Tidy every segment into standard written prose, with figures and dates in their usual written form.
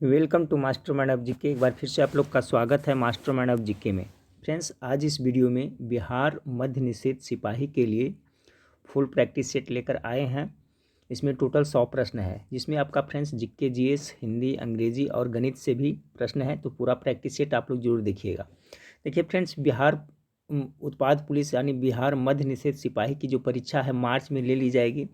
Welcome to master mind of GK. एक बार फिर से आप लोग का स्वागत है मास्टर माइंड ऑफ जीके में। फ्रेंड्स, आज इस वीडियो में बिहार मध्य निषेध सिपाही के लिए फुल प्रैक्टिस सेट लेकर आए हैं। इसमें टोटल 100 प्रश्न है, जिसमें आपका फ्रेंड्स जीके, जीएस, हिंदी, अंग्रेजी और गणित से भी प्रश्न है। तो पूरा प्रैक्टिस सेट आप लोग जरूर देखिएगा। देखिए फ्रेंड्स, बिहार उत्पाद पुलिस यानी बिहार मध्य निषेध सिपाही की जो परीक्षा है मार्च में ले ली जाएगी।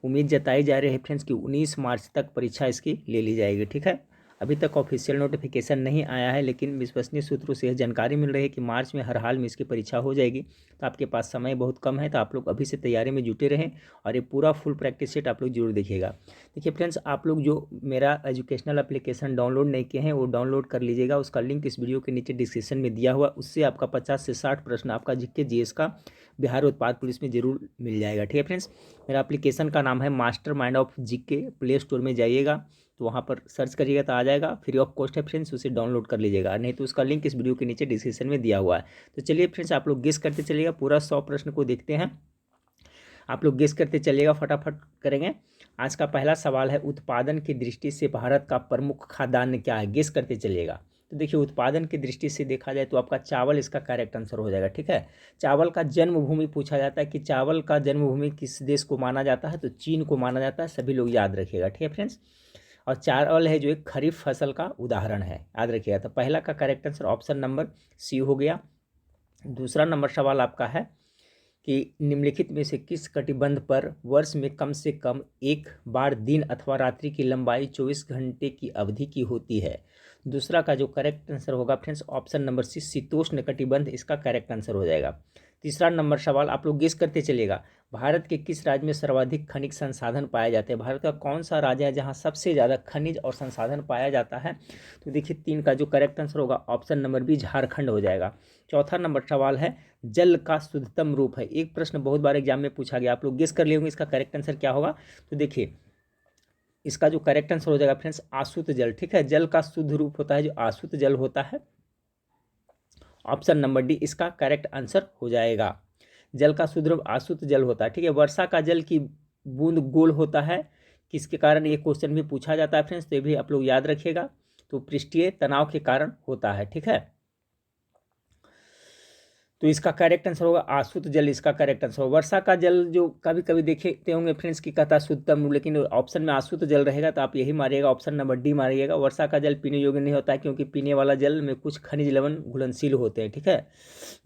उम्मीद जताई जा रही है फ्रेंड्स कि 19 मार्च तक परीक्षा इसकी ले ली जाएगी। ठीक है, अभी तक ऑफिशियल नोटिफिकेशन नहीं आया है, लेकिन विश्वसनीय सूत्रों से यह जानकारी मिल रही है कि मार्च में हर हाल में इसकी परीक्षा हो जाएगी। तो आपके पास समय बहुत कम है, तो आप लोग अभी से तैयारी में जुटे रहें और ये पूरा फुल प्रैक्टिस सेट आप लोग जरूर देखिएगा। देखिए फ्रेंड्स, आप लोग जो मेरा एजुकेशनल एप्लीकेशन डाउनलोड नहीं किए हैं वो डाउनलोड कर लीजिएगा। उसका लिंक इस वीडियो के नीचे डिस्क्रिप्शन में दिया हुआ, उससे आपका 50 से 60 प्रश्न आपका जीके जीएस का बिहार उत्पाद पुलिस में जरूर मिल जाएगा। ठीक है फ्रेंड्स, मेरा एप्लीकेशन का नाम है master mind of GK. Play store में जाइएगा तो वहाँ पर सर्च करिएगा तो आ जाएगा। फ्री ऑफ कॉस्ट है फ्रेंड्स, उसे डाउनलोड कर लीजिएगा, नहीं तो उसका लिंक इस वीडियो के नीचे डिस्क्रिप्शन में दिया हुआ है। तो चलिए फ्रेंड्स, आप लोग गेस करते चलिएगा, पूरा 100 प्रश्न को देखते हैं। आप लोग गेस करते चलिएगा, फटाफट करेंगे। आज का पहला सवाल है, उत्पादन की दृष्टि से भारत का प्रमुख खाद्यान्न क्या है? गेस करते चलिएगा। तो देखिए, उत्पादन की दृष्टि से देखा जाए तो आपका चावल इसका करेक्ट आंसर हो जाएगा। ठीक है, चावल का जन्मभूमि पूछा जाता है कि चावल का जन्मभूमि किस देश को माना जाता है, तो चीन को माना जाता है। सभी लोग याद रखिएगा। ठीक है फ्रेंड्स, और चावल है जो एक खरीफ फसल का उदाहरण है, याद रखिएगा। तो पहला का correct answer option number C हो गया। दूसरा नंबर सवाल आपका है कि निम्नलिखित में से किस कटिबंध पर वर्ष में कम से कम एक बार दिन अथवा रात्रि की लंबाई 24 घंटे की अवधि की होती है? दूसरा का जो करेक्ट आंसर होगा फ्रेंड्स ऑप्शन नंबर सी, शीतोष्ण कटिबंध इसका करेक्ट आंसर हो जाएगा। तीसरा नंबर सवाल आप लोग गेस करते चलिएगा, भारत के किस राज्य में सर्वाधिक खनिज संसाधन पाए जाते हैं? भारत का कौन सा राज्य है जहां सबसे ज़्यादा खनिज और संसाधन पाया जाता है? तो देखिए, तीन का जो करेक्ट आंसर होगा ऑप्शन नंबर बी, झारखंड हो जाएगा। चौथा नंबर सवाल है, जल का शुद्धतम रूप है। एक प्रश्न बहुत बार एग्जाम में पूछा गया, आप लोग गेस कर लिए होंगे इसका करेक्ट आंसर क्या होगा। तो देखिए, इसका जो करेक्ट आंसर हो जाएगा फ्रेंड्स आशुत जल। ठीक है, जल का शुद्ध रूप होता है जो आशुत जल होता है। ऑप्शन नंबर डी इसका करेक्ट आंसर हो जाएगा। जल का शुद्ध रूप आशुत जल होता है। ठीक है, वर्षा का जल की बूंद गोल होता है, किसके कारण? ये क्वेश्चन भी पूछा जाता है फ्रेंड्स, तो ये भी आप लोग याद रखिएगा। तो पृष्ठीय तनाव के कारण होता है। ठीक है, तो इसका करेक्ट आंसर होगा आशुत जल, इसका करेक्ट आंसर होगा। वर्षा का जल जो कभी कभी देखते होंगे फ्रेंड्स की कहता है शुद्धतम, लेकिन ऑप्शन में आशुत जल रहेगा, तो आप यही मारिएगा, ऑप्शन नंबर डी मारिएगा। वर्षा का जल पीने योग्य नहीं होता है, क्योंकि पीने वाला जल में कुछ खनिज लवण घुलनशील होते हैं। ठीक है,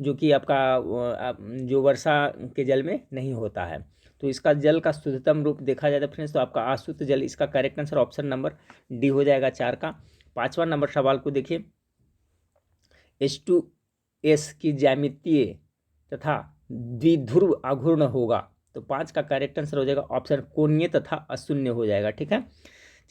जो कि आपका जो वर्षा के जल में नहीं होता है। तो इसका जल का शुद्धतम रूप देखा जाए तो फ्रेंड्स, तो आपका आशुत जल, इसका correct answer option number D हो जाएगा 4 का। पाँचवा नंबर सवाल को देखिए, H2S की ज्यामितीय तथा द्विध्रुव आघूर्ण होगा, तो 5 का करेक्ट आंसर हो जाएगा ऑप्शन कोणीय तथा अशून्य हो जाएगा। ठीक है,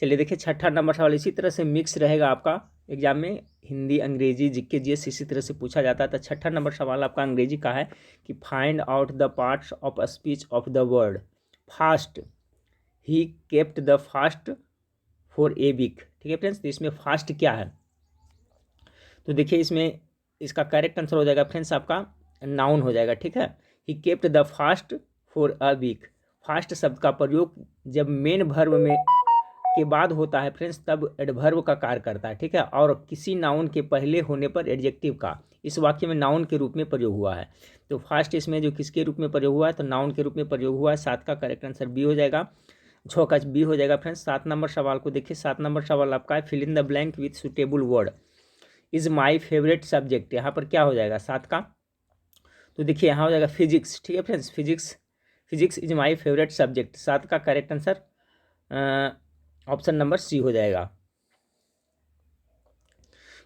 चलिए देखिए, छठा नंबर सवाल इसी तरह से मिक्स रहेगा आपका एग्जाम में, हिंदी, अंग्रेजी, जीके, जीएस इसी तरह से पूछा जाता है। तो छठा नंबर सवाल आपका अंग्रेजी का है कि find out the parts of speech of the word fast, he kept the fast for a week. ठीक है फ्रेंड्स, तो इसमें फास्ट क्या है? तो देखिए, इसमें इसका करेक्ट आंसर हो जाएगा फ्रेंड्स आपका नाउन हो जाएगा। ठीक है, he kept the fast for a week. Fast शब्द का प्रयोग जब मेन वर्ब में के बाद होता है फ्रेंड्स, तब एडवर्ब का कार्य करता है। ठीक है, और किसी नाउन के पहले होने पर एडजेक्टिव का इस वाक्य में नाउन के रूप में प्रयोग हुआ है। तो फास्ट इसमें जो किसके रूप में प्रयोग हुआ है, तो नाउन के रूप में प्रयोग हुआ है। 7 का करेक्ट आंसर बी हो जाएगा, 6 का बी हो जाएगा फ्रेंड्स। 7 नंबर सवाल को देखिए, 7 नंबर सवाल आपका है, fill in the blank with suitable word is my favourite subject. यहाँ पर क्या हो जाएगा 7 का? तो देखिए, यहाँ हो जाएगा फिजिक्स। ठीक है friends, physics is my favourite subject. 7 का correct answer option number C हो जाएगा,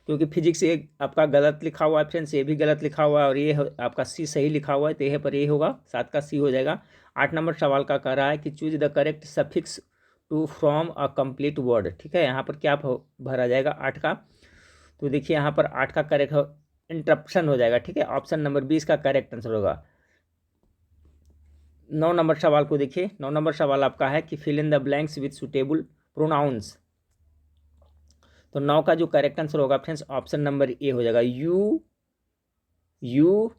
क्योंकि फिजिक्स एक आपका गलत लिखा हुआ है फ्रेंड्स, ये भी गलत लिखा हुआ है, और ये आपका सी सही लिखा हुआ है, तो यह पर ये होगा 7 का सी हो जाएगा। 8 नंबर सवाल का कह रहा है कि choose the correct suffix to from a complete word. ठीक है, यहाँ पर क्या भरा जाएगा 8 का? तो देखिए, यहाँ पर 8 का करेक्ट इंटरप्शन हो जाएगा। ठीक है, ऑप्शन नंबर 20 का करेक्ट आंसर होगा। 9 नंबर सवाल को देखिए, 9 नंबर सवाल आपका है कि fill in the blanks with suitable pronouns. तो 9 का जो करेक्ट आंसर होगा फ्रेंड्स ऑप्शन नंबर ए हो जाएगा, you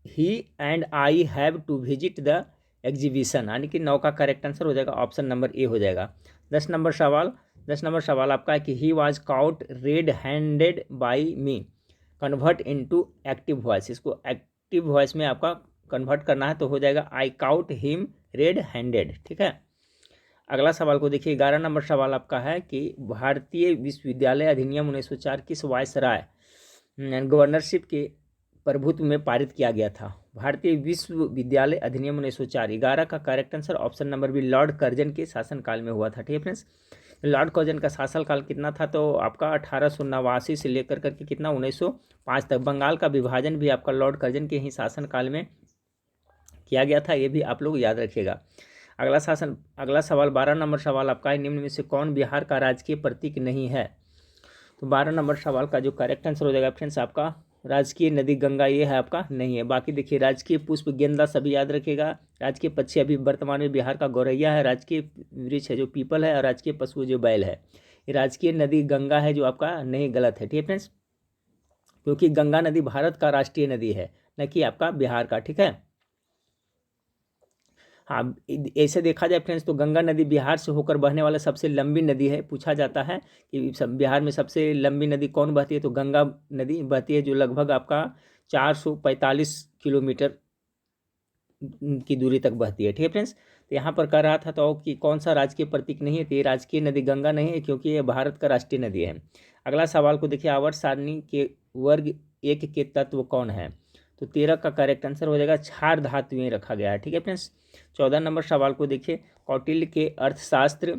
he and I have to visit the exhibition, यानी कि 9 का करेक्ट आंसर हो जाएगा ऑप्शन नंबर ए हो जाएगा। 10 नंबर सवाल, 10 नंबर सवाल आपका है कि he was cout red handed by me, convert into active voice. इसको एक्टिव वॉइस में आपका कन्वर्ट करना है तो हो जाएगा आई काउट हिम रेड हैंडेड। ठीक है, अगला सवाल को देखिए। 11 नंबर सवाल आपका है कि भारतीय विश्वविद्यालय अधिनियम 1904 किस वायसराय गवर्नरशिप के प्रभुत्व में पारित किया गया था? भारतीय विश्वविद्यालय अधिनियम 1904। 11 का correct answer option number B, Lord Curzon के शासनकाल में हुआ था। ठीक है फ्रेंड्स, लॉर्ड कर्जन का शासनकाल कितना था? तो आपका 1889 से लेकर करके कितना 1905 तक। बंगाल का विभाजन भी आपका लॉर्ड कर्जन के ही शासनकाल में किया गया था, ये भी आप लोग याद रखिएगा। अगला सवाल 12 नंबर सवाल आपका है, निम्न में से कौन बिहार का राजकीय प्रतीक नहीं है? तो 12 नंबर सवाल का जो करेक्ट आंसर हो जाएगा फ्रेंड्स आपका राजकीय नदी गंगा, ये है आपका नहीं है। बाकी देखिए राजकीय पुष्प गेंदा सभी याद रखेगा। राजकीय पक्षी अभी वर्तमान में बिहार का गौरैया है। राजकीय वृक्ष है जो पीपल है, और राजकीय पशु जो बैल है। ये राजकीय नदी गंगा है जो आपका नहीं, गलत है। ठीक है फ्रेंड्स, क्योंकि गंगा नदी भारत का राष्ट्रीय नदी है, न कि आपका बिहार का। ठीक है, हाँ ऐसे देखा जाए फ्रेंड्स तो गंगा नदी बिहार से होकर बहने वाला सबसे लंबी नदी है। पूछा जाता है कि बिहार में सबसे लंबी नदी कौन बहती है, तो गंगा नदी बहती है, जो लगभग आपका 445 किलोमीटर की दूरी तक बहती है। ठीक है फ्रेंड्स, तो यहाँ पर कह रहा था तो कि कौन सा राजकीय प्रतीक नहीं है, तो ये राजकीय नदी गंगा नहीं है, क्योंकि ये भारत का राष्ट्रीय नदी है। अगला सवाल को देखिए, आवर्त सारणी के वर्ग 1 के तत्व कौन है? तो 13 का करेक्ट आंसर हो जाएगा क्षार धातुएं रखा गया है। ठीक है फ्रेंड्स, 14 नंबर सवाल को देखिए, कौटिल्य के अर्थशास्त्र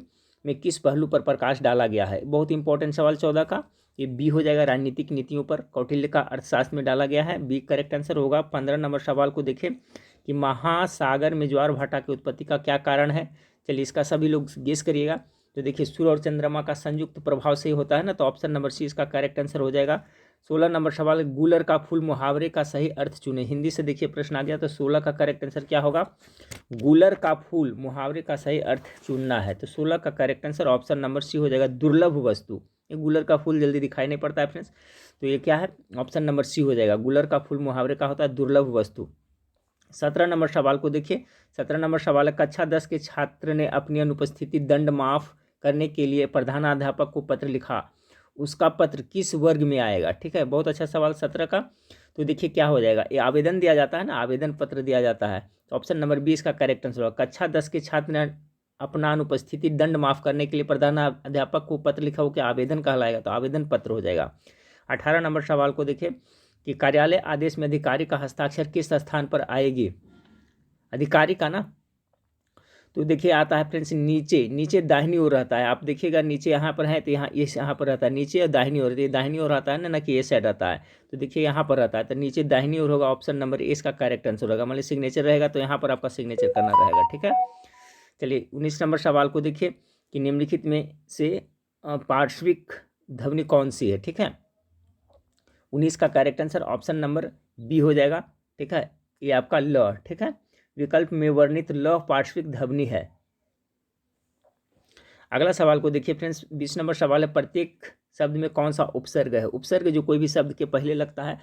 में किस पहलू पर प्रकाश डाला गया है? बहुत इंपॉर्टेंट सवाल 14 का, ये बी हो जाएगा, राजनीतिक नीतियों पर कौटिल्य का अर्थशास्त्र में डाला गया है, बी करेक्ट आंसर होगा। 15 नंबर सवाल को देखिए कि महासागर में ज्वार भाटा की उत्पत्ति का क्या कारण है? चलिए इसका सभी लोग गेस करिएगा। तो देखिए सूर्य और चंद्रमा का संयुक्त प्रभाव से ही होता है ना, तो ऑप्शन नंबर सी इसका करेक्ट आंसर हो जाएगा। 16 नंबर सवाल, गूलर का फूल मुहावरे का सही अर्थ चुने। हिंदी से देखिए प्रश्न आ गया, तो 16 का करेक्ट आंसर क्या होगा? गूलर का फूल मुहावरे का सही अर्थ चुनना है, तो 16 का correct answer option number C हो जाएगा, दुर्लभ वस्तु। ये गूलर का फूल जल्दी दिखाई नहीं पड़ता है फ्रेंड्स, तो ये क्या है? ऑप्शन नंबर सी हो जाएगा, गूलर का फूल मुहावरे का होता है दुर्लभ वस्तु। 17 नंबर सवाल को देखिए, 17 नंबर सवाल है, कक्षा 10 के छात्र ने अपनी अनुपस्थिति दंड माफ करने के लिए प्रधानाध्यापक को पत्र लिखा, उसका पत्र किस वर्ग में आएगा? ठीक है, बहुत अच्छा सवाल 17 का। तो देखिए क्या हो जाएगा, ये आवेदन दिया जाता है ना, आवेदन पत्र दिया जाता है, तो ऑप्शन नंबर 20 का करेक्ट आंसर होगा। कक्षा 10 के छात्र ने अपना अनुपस्थिति दंड माफ करने के लिए प्रधानाध्यापक को पत्र लिखा, हो क्या आवेदन कहलाएगा? तो आवेदन पत्र हो जाएगा। 18 नंबर सवाल को देखिए कि कार्यालय आदेश में अधिकारी का हस्ताक्षर किस स्थान पर आएगी? अधिकारी का ना, तो देखिए आता है फ्रेंड्स नीचे, नीचे दाहिनी ओर रहता है। आप देखिएगा नीचे यहाँ पर है, तो यहाँ ये यहाँ पर रहता है नीचे, और दाहिनी ओर, ये दाहिनी ओर रहता है ना कि ये साइड रहता है, तो देखिए यहाँ पर रहता है, तो नीचे दाहिनी ओर होगा। ऑप्शन नंबर ए इसका करेक्ट आंसर होगा। मान लीजिए सिग्नेचर रहेगा तो यहाँ पर आपका सिग्नेचर करना रहेगा। ठीक है, चलिए 19 नंबर सवाल को देखिए कि निम्नलिखित में से पार्श्विक ध्वनि कौन सी है? ठीक है, 19 का correct answer option number B हो जाएगा। ठीक है, ये आपका ल। ठीक है, विकल्प में वर्णित ल पार्श्विक ध्वनि है। अगला सवाल को देखिए फ्रेंड्स, 20 नंबर सवाल है, प्रत्येक शब्द में कौन सा उपसर्ग है? उपसर्ग जो कोई भी शब्द के पहले लगता है,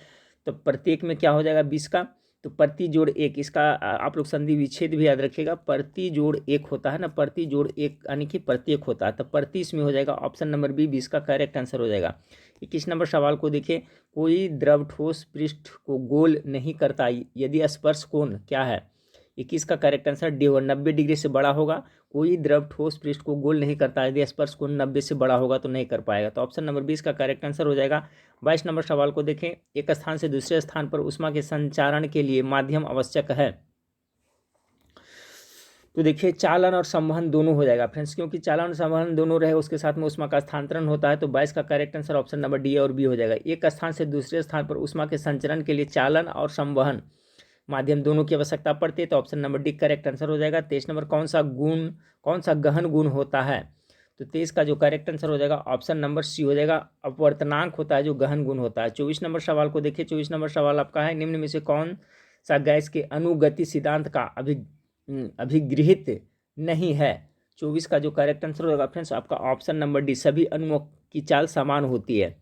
तो प्रत्येक में क्या हो जाएगा 20 का, तो प्रति जोड़ एक, इसका आप लोग संधि विच्छेद भी याद रखिएगा। प्रति जोड़ एक होता है ना, प्रति जोड़ एक यानी कि प्रत्येक होता है, तो प्रति इसमें हो जाएगा। ऑप्शन नंबर बी 20 का करेक्ट आंसर हो जाएगा। 21 नंबर सवाल को देखिए, कोई द्रव ठोस पृष्ठ को गोल नहीं करता यदि स्पर्श कोण क्या है? 21 का करेक्ट आंसर डी होगा, 90 डिग्री से बड़ा होगा। कोई द्रव ठोस पृष्ठ को गोल नहीं करता यदि स्पर्श कोण 90 से बड़ा होगा तो नहीं कर पाएगा, तो ऑप्शन नंबर 20 का करेक्ट आंसर हो जाएगा। 22 नंबर सवाल को देखें, एक स्थान से दूसरे स्थान पर ऊष्मा के संचारण के लिए माध्यम आवश्यक है, तो देखिए चालन और संवहन दोनों हो जाएगा फ्रेंड्स, क्योंकि चालन और संवहन दोनों रहे उसके साथ में ऊष्मा का स्थानांतरण होता है, तो 22 का correct answer option number D और बी हो जाएगा। एक स्थान से दूसरे स्थान पर ऊष्मा के संचरण के लिए चालन और संवहन माध्यम दोनों की आवश्यकता पड़ती है, तो option number D correct answer हो जाएगा। 23 नंबर, कौन सा गहन गुण होता है? तो 23 का जो करेक्ट आंसर हो जाएगा ऑप्शन नंबर सी हो जाएगा, अपवर्तनांक होता है जो गहन गुण होता है। 24 नंबर सवाल को देखिए, 24 नंबर सवाल आपका है, निम्न में से कौन सा गैस के अनुगति सिद्धांत का अभिगृहित नहीं है? 24 का जो करेक्ट आंसर होगा फ्रेंड्स आपका ऑप्शन नंबर डी, सभी अणुओं की चाल समान होती है।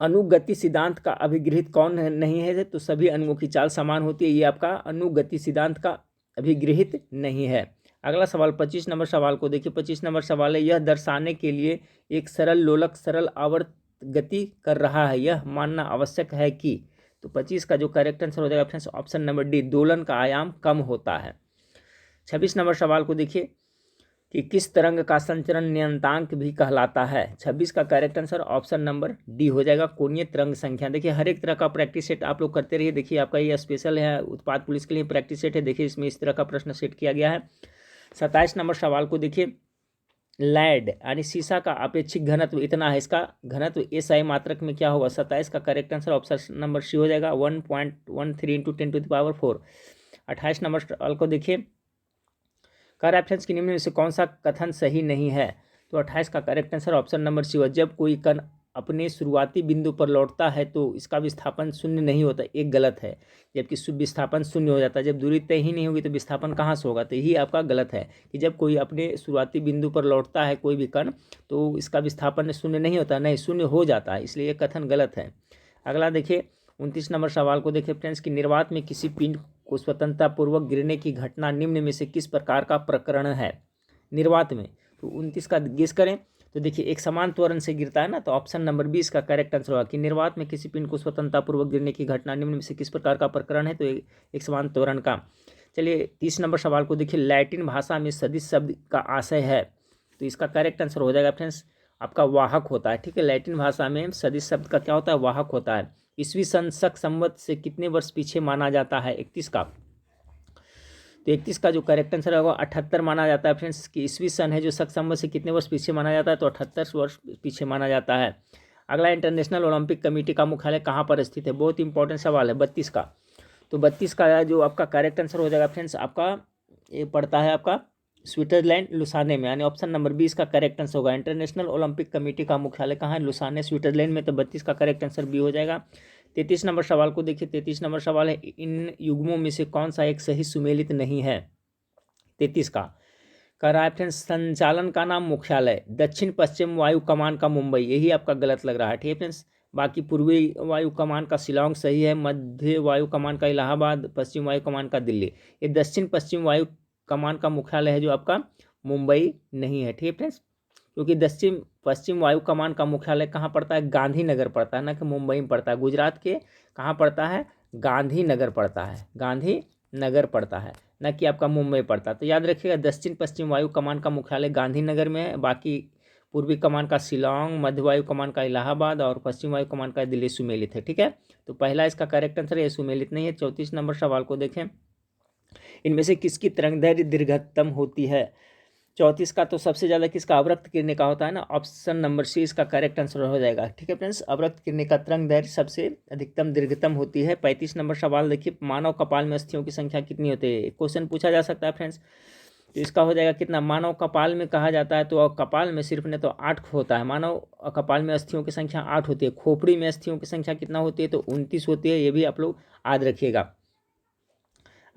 अनुगति सिद्धांत का अभिगृहित कौन नहीं है? तो सभी अणुओं की चाल समान होती है, ये आपका अनुगति सिद्धांत का अभिगृहित नहीं है। अगला सवाल 25 नंबर सवाल को देखिए। 25 नंबर सवाल है, यह दर्शाने के लिए एक सरल लोलक सरल आवर्त गति कर रहा है, यह मानना आवश्यक है कि। तो 25 का जो करेक्ट आंसर हो जाएगा फ्रेंड्स ऑप्शन नंबर डी, दोलन का आयाम कम होता है। 26 नंबर सवाल को देखिए कि किस तरंग का संचरण नियतांक भी कहलाता है। 26 का correct answer option number D हो जाएगा, कोणीय तरंग संख्या। देखिए हर एक तरह का प्रैक्टिस सेट आप लोग करते रहिए। देखिए आपका ये स्पेशल है, उत्पाद पुलिस के लिए प्रैक्टिस सेट है। देखिए इसमें इस तरह का प्रश्न सेट किया गया है। 27 नंबर सवाल को देखिए, लैड यानी सीसा का अपेक्षिक घनत्व इतना है, इसका घनत्व SI मात्रक में क्या होगा। 27 का correct answer option number C हो जाएगा, 1.13 × 10⁴। 28 नंबर सवाल को देखिए, का रेफरेंस के निम्न में से कौन सा कथन सही नहीं है। तो 28 का correct answer option number C होगा, जब कोई कण अपने शुरुआती बिंदु पर लौटता है तो इसका विस्थापन शून्य नहीं होता, एक गलत है। जबकि विस्थापन शून्य हो जाता है, जब दूरी तय ही नहीं होगी तो विस्थापन कहाँ से होगा, तो यही आपका गलत है कि जब कोई अपने शुरुआती बिंदु पर लौटता है कोई भी कण तो इसका विस्थापन शून्य नहीं होता, नहीं शून्य हो जाता है, इसलिए ये कथन गलत है। अगला देखिए 29 नंबर सवाल को देखिए फ्रेंड्स कि निर्वात में किसी पिंड को स्वतंत्रता पूर्वक गिरने की घटना निम्न में से किस प्रकार का प्रकरण है। निर्वात में, तो 29 का गेस करें। तो देखिए एक समान त्वरण से गिरता है ना, तो ऑप्शन नंबर 20 का करेक्ट आंसर होगा कि निर्वात में किसी पिंड को स्वतंत्रता पूर्वक गिरने की घटना निम्न में से किस प्रकार का प्रकरण है, तो एक समान त्वरण का। चलिए 30 नंबर सवाल को देखिए, लैटिन भाषा में सदिश शब्द का आशय है, तो इसका करेक्ट आंसर हो जाएगा फ्रेंड्स आपका वाहक होता है। ठीक है, लैटिन भाषा में सदिश शब्द का क्या होता है, वाहक होता है। ईस्वी सन शक संवत से कितने वर्ष पीछे माना जाता है, 31 का। तो 31 का जो करेक्ट आंसर होगा 78 माना जाता है फ्रेंड्स कि ईस्वी सन है जो शक संवत से कितने वर्ष पीछे माना जाता है, तो 78 वर्ष पीछे माना जाता है। अगला, इंटरनेशनल ओलंपिक कमेटी का मुख्यालय कहाँ पर स्थित है, बहुत इंपॉर्टेंट सवाल है 32 का। तो 32 का जो आपका करेक्ट आंसर हो जाएगा फ्रेंड्स आपका ये पड़ता है आपका स्विट्जरलैंड लुसाने में, यानी ऑप्शन नंबर 20 का करेक्ट आंसर होगा। इंटरनेशनल ओलंपिक कमेटी का मुख्यालय कहाँ है, लुसाने स्विट्जरलैंड में, तो 32 का करेक्ट आंसर बी हो जाएगा। 33 नंबर सवाल को देखिए। 33 नंबर सवाल है, इन युग्मों में से कौन सा एक सही सुमेलित नहीं है। 33 का कह रहा है फ्रेंड्स संचालन का नाम मुख्यालय दक्षिण पश्चिम वायु कमान का मुंबई, यही आपका गलत लग रहा है। ठीक है फ्रेंड्स, बाकी पूर्वी वायु कमान का शिलांग सही है, मध्य वायु कमान का इलाहाबाद, पश्चिम वायु कमान का दिल्ली। ये दक्षिण पश्चिम वायु कमान का मुख्यालय है जो आपका मुंबई नहीं है। ठीक है फ्रेंड्स, क्योंकि दक्षिण पश्चिम वायु कमान का मुख्यालय कहाँ पड़ता है, गांधीनगर पड़ता है, ना कि मुंबई में पड़ता है। गुजरात के कहाँ पड़ता है, गांधीनगर पड़ता है, गांधीनगर पड़ता है, ना कि आपका मुंबई पड़ता है। तो याद रखिएगा दक्षिण पश्चिम वायु कमान का मुख्यालय गांधीनगर में है, बाकी पूर्वी कमान का शिलांग, मध्य वायु कमान का इलाहाबाद और पश्चिम वायु कमान का दिल्ली सुमेलित है। ठीक है, तो पहला इसका करेक्ट आंसर है, सुमेलित नहीं है। 34 नंबर सवाल को देखें, इनमें से किसकी तरंगदैर्घ्य दीर्घतम होती है। 34 का तो सबसे ज़्यादा किसका, अवरक्त किरणें का होता है ना, ऑप्शन नंबर सी इसका करेक्ट आंसर हो जाएगा। ठीक है फ्रेंड्स, अवरक्त किरणें का तरंगदैर्घ्य सबसे अधिकतम दीर्घतम होती है। 35 नंबर सवाल देखिए, मानव कपाल में अस्थियों की संख्या कितनी होती है, क्वेश्चन पूछा जा सकता है फ्रेंड्स। तो इसका हो जाएगा कितना, मानव कपाल में कहा जाता है तो कपाल में सिर्फ ने तो 8 होता है, मानव कपाल में अस्थियों की संख्या 8 होती है। खोपड़ी में अस्थियों की संख्या कितना होती है, तो 29 होती है, ये भी आप लोग याद रखिएगा।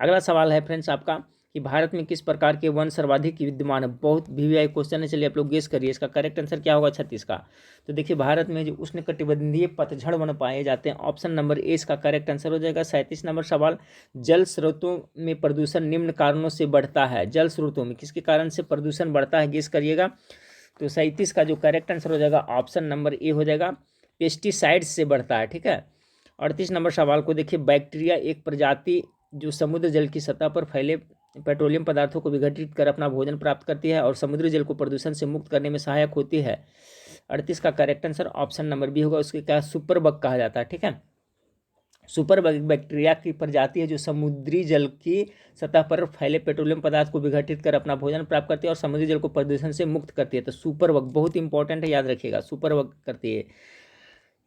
अगला सवाल है फ्रेंड्स आपका कि भारत में किस प्रकार के वन सर्वाधिक विद्यमान है, बहुत वीवीआई क्वेश्चन है, चलिए आप लोग गेस करिए इसका करेक्ट आंसर क्या होगा 36 का। तो देखिए भारत में जो उष्णकटिबंधीय पतझड़ वन पाए जाते हैं, ऑप्शन नंबर ए इसका करेक्ट आंसर हो जाएगा। 37 नंबर सवाल, जल स्रोतों में प्रदूषण निम्न कारणों से बढ़ता है, जल स्रोतों में किसके कारण से प्रदूषण बढ़ता है, गेस करिएगा। तो 37 का जो करेक्ट आंसर हो जाएगा ऑप्शन नंबर ए हो जाएगा, पेस्टिसाइड से बढ़ता है। ठीक है, 38 नंबर सवाल को देखिए, बैक्टीरिया एक प्रजाति जो समुद्र जल की सतह पर फैले पेट्रोलियम पदार्थों को विघटित कर अपना भोजन प्राप्त करती है और समुद्री जल को प्रदूषण से मुक्त करने में सहायक होती है। 38 का correct answer option number B होगा, उसके क्या सुपर बग कहा जाता है। ठीक है, सुपर बग बैक्टीरिया की प्रजाति है जो समुद्री जल की सतह पर फैले पेट्रोलियम पदार्थ को विघटित कर अपना भोजन प्राप्त करती है और समुद्री जल को प्रदूषण से मुक्त करती है। तो सुपर बग बहुत इंपॉर्टेंट है, याद रखिएगा, सुपर बग करती है।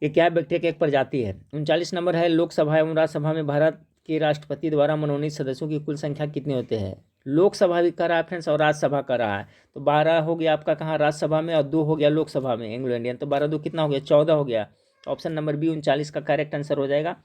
ये क्या बैक्टीरिया की एक प्रजाति है। 39 नंबर है, लोकसभा एवं राज्यसभा में भारत के राष्ट्रपति द्वारा मनोनीत सदस्यों की कुल संख्या कितने होते हैं। लोकसभा भी कर रहा है फ्रेंड्स और राज्यसभा कर रहा है, तो 12 हो गया आपका कहाँ, राज्यसभा में, और 2 हो गया लोकसभा में एंग्लो इंडियन, तो 12 2 कितना हो गया, 14 हो गया। ऑप्शन नंबर बी 39 का करेक्ट आंसर हो जाएगा।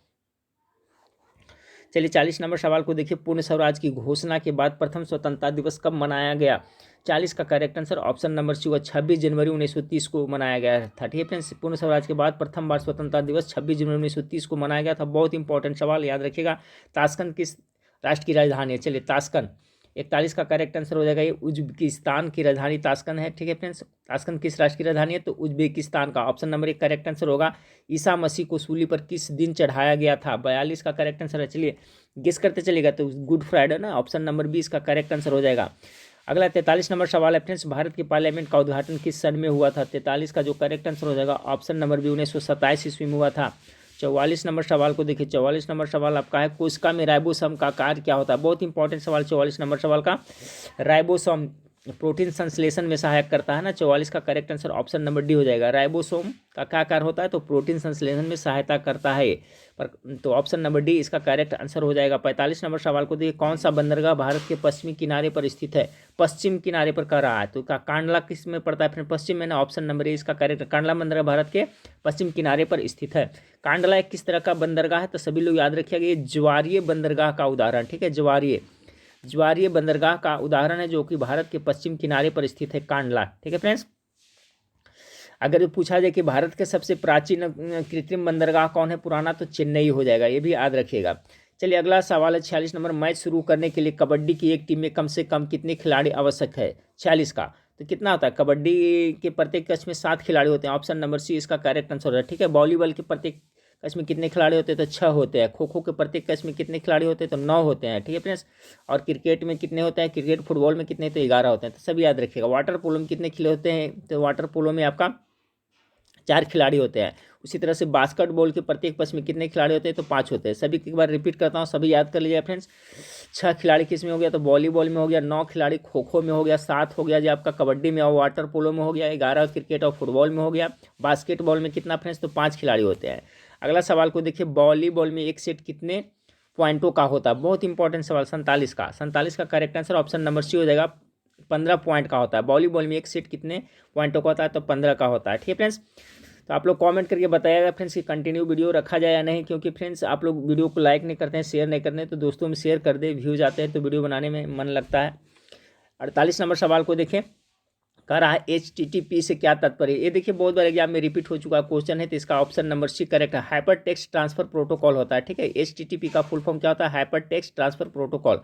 चलिए 40 नंबर सवाल को देखिए, पूर्ण स्वराज की घोषणा के बाद प्रथम स्वतंत्रता दिवस कब मनाया गया। 40 का correct answer option number C होगा, 26 जनवरी 1930 को मनाया गया था। ठीक है फ्रेंड्स, पूर्ण स्वराज के बाद प्रथम बार स्वतंत्रता दिवस 26 जनवरी 1930 को मनाया गया था। बहुत इंपॉर्टेंट सवाल, याद रखिएगा। ताशकंद किस राष्ट्र की राजधानी है, चलिए ताशकंद 41 का करेक्ट आंसर हो जाएगा ये उज्बेकिस्तान की राजधानी ताशकंद है। ठीक है फ्रेंड्स, ताशकंद किस राष्ट्र की राजधानी है? तो उज्बेकिस्तान का। ऑप्शन नंबर 1 करेक्ट आंसर होगा। ईसा मसीह को सूली पर किस दिन चढ़ाया गया था? 42 का करेक्ट आंसर है। चलिए गेस करते चलेगा तो गुड फ्राइडे ना, ऑप्शन नंबर 20 का करेक्ट आंसर हो जाएगा। अगला 43 नंबर सवाल है फ्रेंड्स, भारत के पार्लियामेंट का उद्घाटन किस सन में हुआ था? 43 का जो करेक्ट आंसर हो जाएगा ऑप्शन नंबर बी 1927 ईस्वी में हुआ था। 44 नंबर सवाल को देखिए, 44 नंबर सवाल आपका है, कोशिका में राइबोसोम का कार्य क्या होता है? बहुत इंपॉर्टेंट सवाल 44 नंबर सवाल का। राइबोसोम प्रोटीन संश्लेषण में सहायक करता है ना। 44 का correct answer option number D हो जाएगा। राइबोसोम का क्या कार्य होता है? तो प्रोटीन संश्लेषण में सहायता करता है पर, तो ऑप्शन नंबर डी इसका करेक्ट आंसर हो जाएगा। 45 नंबर सवाल को देखिए, कौन सा बंदरगाह भारत के पश्चिमी किनारे पर स्थित है? पश्चिम किनारे पर कर रहा है तो कांडला किस में पड़ता है? फिर पश्चिम में ना, ऑप्शन नंबर ए इसका करेक्ट। कांडला बंदरगाह भारत के पश्चिम किनारे पर स्थित है। कांडला एक किस तरह का बंदरगाह है? तो सभी लोग याद रखिएगा, ये ज्वारीय बंदरगाह का उदाहरण। ठीक है, ज्वारीय बंदरगाह का उदाहरण है जो कि भारत के पश्चिम किनारे पर स्थित है, कांडला। ठीक है फ्रेंड्स, अगर पूछा जाए कि भारत के सबसे प्राचीन कृत्रिम बंदरगाह कौन है पुराना, तो चेन्नई हो जाएगा, ये भी याद रखिएगा। चलिए अगला सवाल है 46 नंबर, मैच शुरू करने के लिए कबड्डी की एक टीम में कम से कम कितने खिलाड़ी आवश्यक है? 46 का तो कितना होता है? कबड्डी के प्रत्येक कक्ष में 7 खिलाड़ी होते हैं, ऑप्शन नंबर सी इसका करेक्ट आंसर है। ठीक है, वॉलीबॉल के प्रत्येक कक्ष में कितने खिलाड़ी होते हैं? तो 6 होते हैं। खो खो के प्रत्येक कक्ष में कितने खिलाड़ी होते हैं? तो 9 होते हैं। ठीक है फ्रेंड्स, और क्रिकेट में कितने होते हैं? क्रिकेट फुटबॉल में कितने? तो 11 होते हैं। तो सभी याद रखिएगा। वाटर पोलो में कितने खिले होते हैं? तो वाटर पोलो में आपका 4 खिलाड़ी होते हैं। उसी तरह से बास्केटबॉल के प्रत्येक पक्ष में कितने खिलाड़ी होते हैं? तो 5 होते हैं। सभी एक बार रिपीट करता हूँ, सभी याद कर लीजिए फ्रेंड्स। 6 खिलाड़ी किस में हो गया? तो वॉलीबॉल में हो गया। 9 खिलाड़ी खो खो में हो गया। 7 हो गया जो आपका कबड्डी में और वाटर पोलो में हो गया। 11 क्रिकेट और फुटबॉल में हो गया। बास्केटबॉल में कितना फ्रेंड्स? तो 5 खिलाड़ी होते हैं। अगला सवाल को देखिए, वॉलीबॉल में एक सेट कितने पॉइंटों का होता है? बहुत इंपॉर्टेंट सवाल, 47 का। 47 का correct answer option number C हो जाएगा, 15 पॉइंट का होता है। वॉलीबॉल में एक सेट कितने पॉइंटों का होता है? तो 15 का होता है। ठीक है फ्रेंड्स, तो आप लोग कमेंट करके बताइएगा फ्रेंड्स कि कंटिन्यू वीडियो रखा जाए या नहीं, क्योंकि फ्रेंड्स आप लोग वीडियो को लाइक नहीं करते हैं, शेयर नहीं करते हैं, तो दोस्तों में शेयर कर दे, व्यूज आते हैं तो वीडियो बनाने में मन लगता है। 48 नंबर सवाल को देखें, कह रहा है HTTP से क्या तात्पर्य? ये देखिए बहुत बार एग्जाम में रिपीट हो चुका क्वेश्चन है, तो इसका ऑप्शन नंबर सी करेक्ट है। हाइपर टेक्स्ट ट्रांसफर प्रोटोकॉल होता है। ठीक है, HTTP का फुल फॉर्म क्या होता है? Hyper text transfer protocol.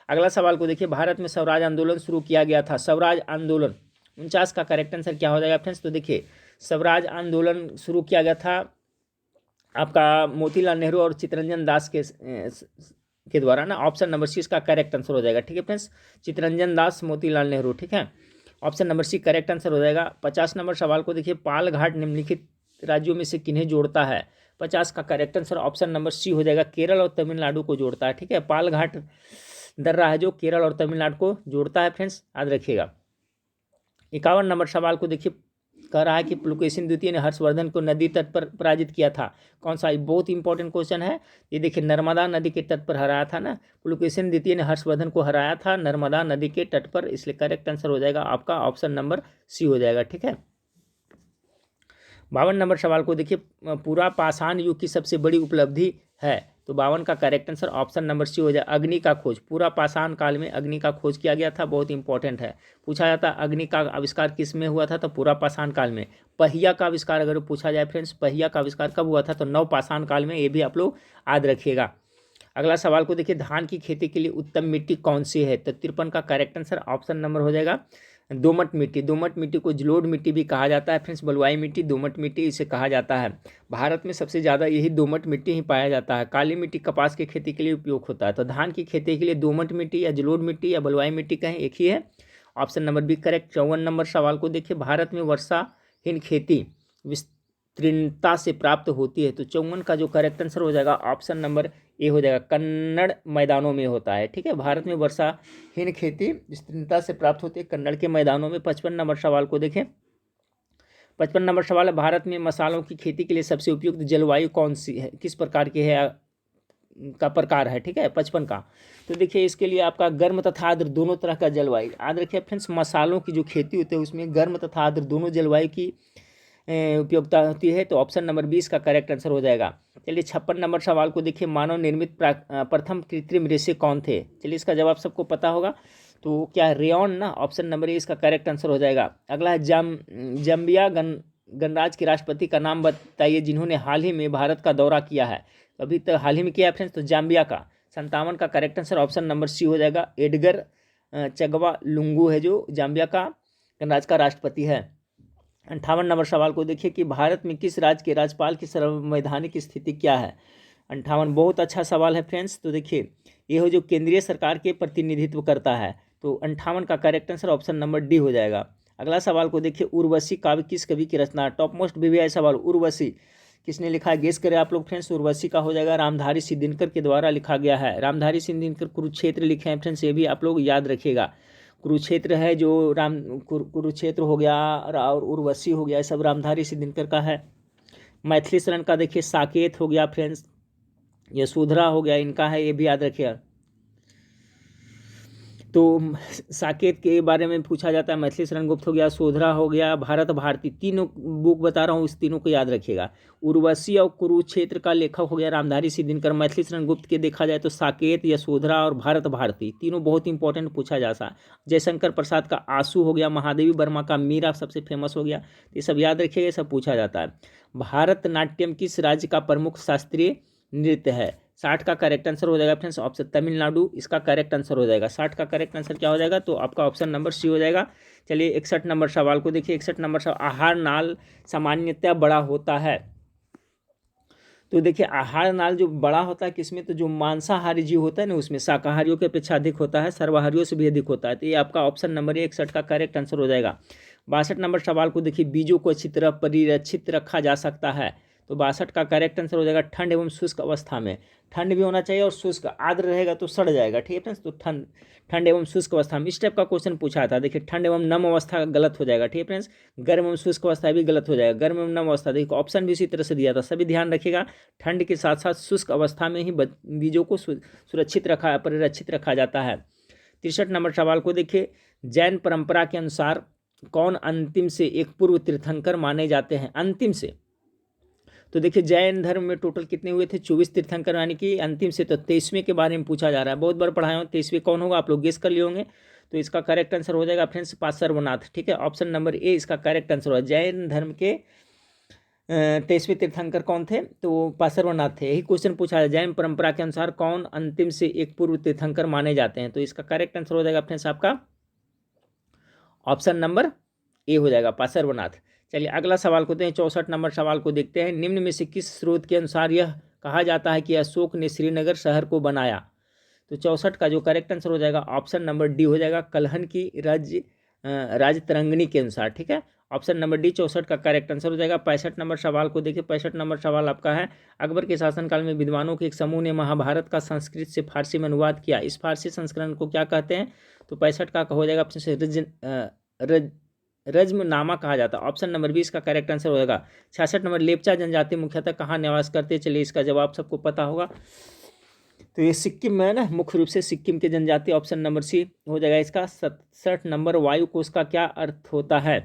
अगला सवाल को देखिए, भारत में स्वराज आंदोलन शुरू किया गया था। स्वराज आंदोलन 49 का करेक्ट आंसर क्या हो जाएगा फ्रेंड्स? तो देखिए स्वराज आंदोलन शुरू किया गया था आपका मोतीलाल नेहरू और चित्तरंजन दास के द्वारा ना। ऑप्शन नंबर सी इसका करेक्ट आंसर हो जाएगा। ठीक है फ्रेंड्स, चित्तरंजन दास मोतीलाल नेहरू। ठीक है, option number C correct answer हो जाएगा। 50 नंबर सवाल को देखिए, पाल घाट निम्नलिखित राज्यों में से किन्हें जोड़ता है? 50 का correct answer option number C हो जाएगा, केरल और तमिलनाडु को जोड़ता है। ठीक है, पाल घाट दर्रा है जो केरल और तमिलनाडु को जोड़ता है फ्रेंड्स, याद रखिएगा। 51 नंबर सवाल को देखिए, कह रहा है कि पुलकेशिन द्वितीय ने हर्षवर्धन को नदी तट पर पराजित किया था। कौन सा? बहुत इंपॉर्टेंट क्वेश्चन है ये। देखिए नर्मदा नदी के तट पर हराया था ना, पुलकेशिन द्वितीय ने हर्षवर्धन को हराया था नर्मदा नदी के तट पर, इसलिए करेक्ट आंसर हो जाएगा आपका ऑप्शन नंबर सी हो जाएगा। ठीक है, 52 नंबर सवाल को देखिए, पूरा पाषाण युग की सबसे बड़ी उपलब्धि है? तो 52 का correct answer option number C हो जाए, अग्नि का खोज। पूरा पाषाण काल में अग्नि का खोज किया गया था, बहुत इंपॉर्टेंट है। पूछा जाता है अग्नि का आविष्कार किस में हुआ था? तो पूरा पाषाण काल में। पहिया का आविष्कार अगर पूछा जाए फ्रेंड्स, पहिया का आविष्कार कब हुआ था? तो नव पाषाण काल में, ये भी आप लोग याद रखिएगा। अगला सवाल को देखिए, धान की खेती के लिए उत्तम मिट्टी कौन सी है? तो 53 का करेक्ट आंसर ऑप्शन नंबर हो जाएगा दोमट मिट्टी। दोमट मिट्टी को जलोढ़ मिट्टी भी कहा जाता है फ्रेंड्स, बलुआई मिट्टी, दोमट मिट्टी इसे कहा जाता है। भारत में सबसे ज़्यादा यही दोमट मिट्टी ही पाया जाता है। काली मिट्टी कपास की खेती के लिए उपयोग होता है। तो धान की खेती के लिए दोमट मिट्टी या जलोढ़ मिट्टी या बलुआई मिट्टी कहें, एक ही है, option number B correct. 54 number सवाल को देखिए, भारत में वर्षाहीन खेती विस्तीर्णता से प्राप्त होती है। तो 54 का जो करेक्ट आंसर हो जाएगा ऑप्शन नंबर ए हो जाएगा, कन्नड़ मैदानों में होता है। ठीक है, भारत में वर्षाहीन खेती विस्तीर्णता से प्राप्त होती है कन्नड़ के मैदानों में। 55 नंबर सवाल को देखें, 55 नंबर सवाल है, भारत में मसालों की खेती के लिए सबसे उपयुक्त जलवायु कौन सी है? किस प्रकार की है का प्रकार है? ठीक है, 55 का तो देखिए इसके लिए आपका गर्म तथा आर्द्र दोनों तरह का जलवायु, याद रखिए फ्रेंड्स। मसालों की जो खेती होती है उसमें गर्म तथा आर्द्र दोनों जलवायु की उपयोगिता होती है। तो ऑप्शन नंबर 20 का करेक्ट आंसर हो जाएगा। चलिए 56 नंबर सवाल को देखिए, मानव निर्मित प्रथम कृत्रिम रेशे कौन थे? चलिए इसका जवाब सबको पता होगा, तो क्या रेयॉन ना, ऑप्शन नंबर ए इसका करेक्ट आंसर हो जाएगा। अगला है जाम्बिया गणराज्य के राष्ट्रपति का नाम बताइए जिन्होंने हाल ही में भारत का दौरा किया है। अभी तो हाल ही में किया है फ्रेंड्स, तो जाम्बिया का। 57 का correct answer option number C हो जाएगा, एडगर चगवा लुंगू है जो जाम्बिया का गणराज्य का राष्ट्रपति है। 58 नंबर सवाल को देखिए कि भारत में किस राज्य के राज्यपाल की संवैधानिक स्थिति क्या है। 58 बहुत अच्छा सवाल है फ्रेंड्स। तो देखिए ये हो जो केंद्रीय सरकार के प्रतिनिधित्व करता है, तो 58 का correct answer option number D हो जाएगा। अगला सवाल को देखिए, उर्वशी काव्य किस कवि की रचना। टॉप मोस्ट वीवीआई सवाल, उर्वशी किसने लिखा है, गेस करें आप लोग फ्रेंड्स। उर्वशी का हो जाएगा रामधारी सिद्धिनकर के द्वारा लिखा गया है। रामधारी सिद्धिनकर कुरुक्षेत्र लिखे हैं फ्रेंड्स, ये भी आप लोग याद रखिएगा। कुरुक्षेत्र है जो कुरुक्षेत्र हो गया और उर्वशी हो गया, सब रामधारी सिद्धिनकर का है। मैथिली शरण का देखिए साकेत हो गया फ्रेंड्स, यशोधरा हो गया, इनका है, ये भी याद रखिएगा। तो साकेत के बारे में पूछा जाता है, मैथिली शरण गुप्त हो गया, शोधरा हो गया, भारत भारती, तीनों बुक बता रहा हूँ, इस तीनों को याद रखिएगा। उर्वशी और कुरुक्षेत्र का लेखक हो गया रामधारी सिद्धिनकर। मैथिली शरण गुप्त के देखा जाए तो साकेत, यशोधरा और भारत भारती, तीनों बहुत इंपॉर्टेंट पूछा जा सा। जयशंकर प्रसाद का आंसू हो गया, महादेवी वर्मा का मीरा सबसे फेमस हो गया, ये सब याद रखिएगा, ये सब पूछा जाता है। भारतनाट्यम किस राज्य का प्रमुख शास्त्रीय नृत्य है। 60 का करेक्ट आंसर हो जाएगा फ्रेंड्स ऑप्शन तमिलनाडु, इसका करेक्ट आंसर हो जाएगा। 60 का करेक्ट आंसर क्या हो जाएगा, तो आपका ऑप्शन नंबर सी हो जाएगा। चलिए 61 नंबर सवाल को देखिए। 61 नंबर सवाल, आहार नाल सामान्यतः बड़ा होता है। तो देखिए आहार नाल जो बड़ा होता है किसमें, तो जो मांसाहारी जीव होता है ना उसमें, शाकाहारियों की अपेक्षा अधिक होता है, सर्वाहारियों से भी अधिक होता है। तो ये आपका ऑप्शन नंबर 61 का करेक्ट आंसर हो जाएगा। 62 नंबर सवाल को देखिए, बीजों को अच्छी तरह परिरक्षित रखा जा सकता है। तो 62 का करेक्ट आंसर हो जाएगा ठंड एवं शुष्क अवस्था में। ठंड भी होना चाहिए और शुष्क, आर्द्र रहेगा तो सड़ जाएगा, ठीक है फ्रेंड्स। तो ठंड एवं शुष्क अवस्था में, इस टाइप का क्वेश्चन पूछा था। देखिए ठंड एवं नम अवस्था गलत हो जाएगा, ठीक है फ्रेंड्स। गर्म एवं शुष्क अवस्था भी गलत हो जाएगा, गर्म एवं नम अवस्था, देखिए ऑप्शन भी इसी तरह से दिया था, सभी ध्यान रखिएगा। ठंड के साथ साथ शुष्क अवस्था में ही बीजों को सुरक्षित रखा परिरक्षित रखा जाता है। 63 नंबर सवाल को देखिए, जैन परंपरा के अनुसार कौन अंतिम से एक पूर्व तीर्थंकर माने जाते हैं। अंतिम से, तो देखिए जैन धर्म में टोटल कितने हुए थे, 24 तीर्थंकर, यानी कि अंतिम से तो 23वें के बारे में पूछा जा रहा है। बहुत बार पढ़ाया हूँ, 23वें कौन होगा आप लोग गेस कर लिए होंगे। तो इसका करेक्ट आंसर हो जाएगा फ्रेंड्स पार्श्वनाथ, ठीक है। ऑप्शन नंबर ए इसका करेक्ट आंसर होगा। जैन धर्म के 23वें तीर्थंकर कौन थे, तो पार्श्वनाथ थे। यही क्वेश्चन पूछा है, जैन परंपरा के अनुसार कौन अंतिम से एक पूर्व तीर्थंकर माने जाते हैं। तो इसका करेक्ट आंसर हो जाएगा फ्रेंड्स आपका ऑप्शन नंबर ए हो जाएगा, पार्श्वनाथ। चलिए अगला सवाल को दें, 64 नंबर सवाल को देखते हैं। निम्न में से किस स्रोत के अनुसार यह कहा जाता है कि अशोक ने श्रीनगर शहर को बनाया। तो 64 का जो करेक्ट आंसर हो जाएगा ऑप्शन नंबर डी हो जाएगा, कल्हन की राजतरंगिणी के अनुसार, ठीक है। ऑप्शन नंबर डी 64 का करेक्ट आंसर हो जाएगा। 65 नंबर सवाल को देखिए। 65 नंबर सवाल आपका है, अकबर के शासनकाल में विद्वानों के एक समूह ने महाभारत का संस्कृत से फारसी में अनुवाद किया, इस फारसी संस्करण को क्या कहते हैं। तो 65 का हो जाएगा रज्मनामा कहा जाता है। ऑप्शन नंबर 20 का करेक्ट आंसर हो जाएगा। 66 नंबर, लेपचा जनजाति मुख्यतः कहाँ निवास करते, चलिए इसका जवाब सबको पता होगा। तो ये सिक्किम में है ना, मुख्य रूप से सिक्किम के जनजाति, ऑप्शन नंबर सी हो जाएगा इसका। 67 नंबर, वायु कोश का क्या अर्थ होता है।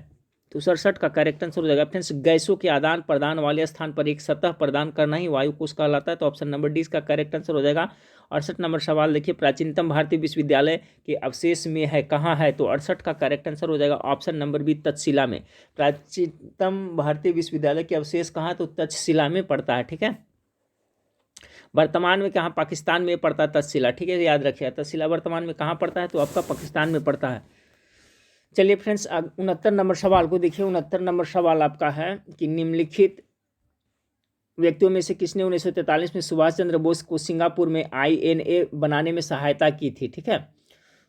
तो 67 का करेक्ट आंसर हो जाएगा फ्रेंड्स, गैसों के आदान प्रदान वाले स्थान पर एक सतह प्रदान करना ही वायु कोश कहलाता है। तो ऑप्शन नंबर डी इसका करेक्ट आंसर हो जाएगा। 68 नंबर सवाल देखिए, प्राचीनतम भारतीय विश्वविद्यालय के अवशेष में है कहाँ है। तो 68 का करेक्ट आंसर हो जाएगा ऑप्शन नंबर बी, तक्षशिला में। प्राचीनतम भारतीय विश्वविद्यालय के अवशेष कहाँ है, तो तक्षशिला में पड़ता है, ठीक है। वर्तमान में कहाँ, पाकिस्तान में पड़ता है तक्षशिला, ठीक है, याद रखिएगा। तक्षशिला वर्तमान में कहाँ पड़ता है, तो आपका पाकिस्तान में पड़ता है। चलिए फ्रेंड्स 69 नंबर सवाल को देखिए। 69 नंबर सवाल आपका है कि निम्नलिखित व्यक्तियों में से किसने 1943 में सुभाष चंद्र बोस को सिंगापुर में INA बनाने में सहायता की थी, ठीक है।